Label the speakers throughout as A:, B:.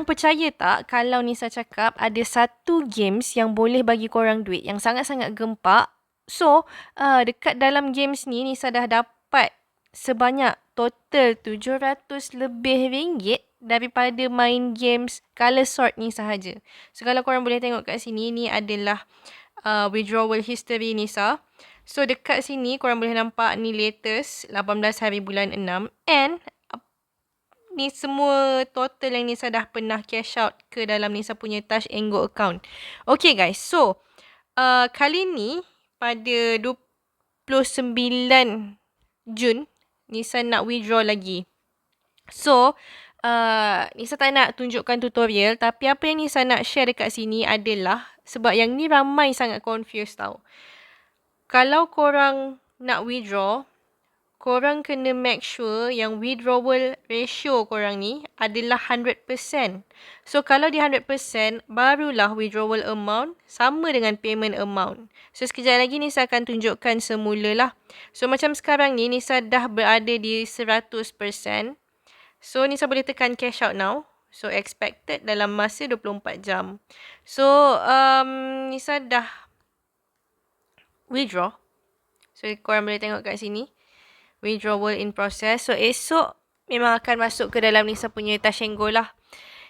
A: Korang percaya tak kalau Nisa cakap ada satu games yang boleh bagi korang duit yang sangat-sangat gempak. So, dekat dalam games ni Nisa dah dapat sebanyak total 700 lebih ringgit daripada main games Colour Sort ni sahaja. So, kalau korang boleh tengok kat sini, ni adalah withdrawal history Nisa. So, dekat sini korang boleh nampak ni latest 18 hari bulan 6 and ni semua total yang Nisa dah pernah cash out ke dalam Nisa punya Touch and Go account. Okay guys, so kali ni pada 29 Jun, Nisa nak withdraw lagi. So, Nisa tak nak tunjukkan tutorial, tapi apa yang Nisa nak share dekat sini adalah, sebab yang ni ramai sangat confused tau. Kalau korang nak withdraw, korang kena make sure yang withdrawal ratio korang ni adalah 100%. So, kalau di 100%, barulah withdrawal amount sama dengan payment amount. So, sekejap lagi Nisa akan tunjukkan semula lah. So, macam sekarang ni, Nisa dah berada di 100%. So, Nisa boleh tekan cash out now. So, expected dalam masa 24 jam. So, Nisa dah withdraw. So, korang boleh tengok kat sini. Withdrawal in process. So, esok memang akan masuk ke dalam Nisa punya Touch and Go lah.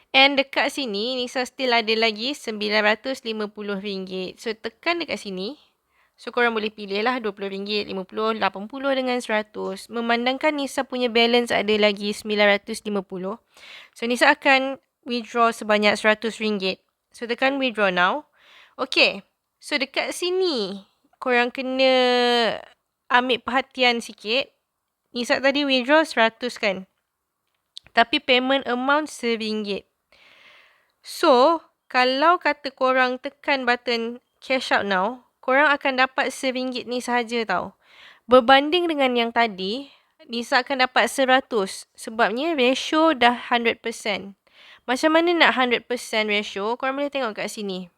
A: And dekat sini, Nisa still ada lagi RM950. So, tekan dekat sini. So, korang boleh pilih lah RM20, RM50, RM80 dengan RM100. Memandangkan Nisa punya balance ada lagi RM950. So, Nisa akan withdraw sebanyak RM100. So, tekan withdraw now. Okay. So, dekat sini, korang kena ambil perhatian sikit. Nisa tadi withdraw 100 kan. Tapi payment amount RM1. So, kalau kata korang tekan button cash out now, korang akan dapat RM1 ni sahaja tau. Berbanding dengan yang tadi, Nisa akan dapat 100. Sebabnya ratio dah 100%. Macam mana nak 100% ratio? Korang boleh tengok kat sini.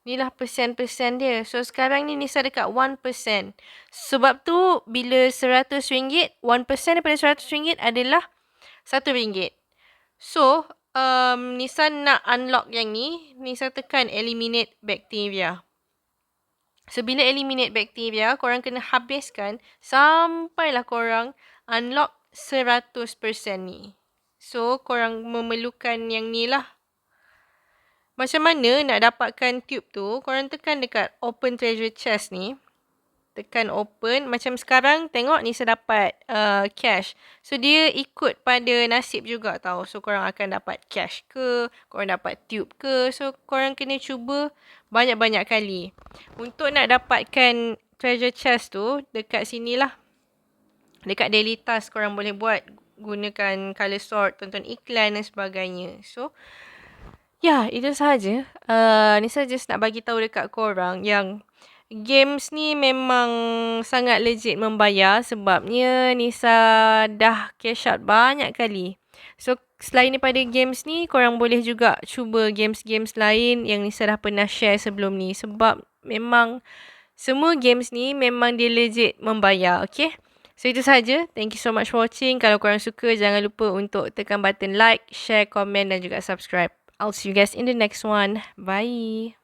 A: Inilah persen-persen dia. So, sekarang ni Nisa dekat 1%. Sebab tu, bila RM100, 1% daripada RM100 adalah RM1. So, Nisa nak unlock yang ni, Nisa tekan eliminate bacteria. So, bila eliminate bacteria, korang kena habiskan sampailah korang unlock 100% ni. So, korang memerlukan yang ni lah. Macam mana nak dapatkan tube tu? Korang tekan dekat open treasure chest ni. Tekan open. Macam sekarang tengok Nisa dapat cash. So dia ikut pada nasib juga tau. So korang akan dapat cash ke, korang dapat tube ke. So korang kena cuba banyak-banyak kali. Untuk nak dapatkan treasure chest tu, dekat sini lah. Dekat daily task korang boleh buat. Gunakan colour sort, tonton iklan dan sebagainya. So, ya, itu sahaja. Nisa just nak bagi tahu dekat korang yang games ni memang sangat legit membayar sebabnya Nisa dah cash out banyak kali. So, selain daripada games ni, korang boleh juga cuba games-games lain yang Nisa dah pernah share sebelum ni. Sebab memang semua games ni memang dia legit membayar, okay? So, itu sahaja. Thank you so much for watching. Kalau korang suka, jangan lupa untuk tekan button like, share, komen dan juga subscribe. I'll see you guys in the next one. Bye.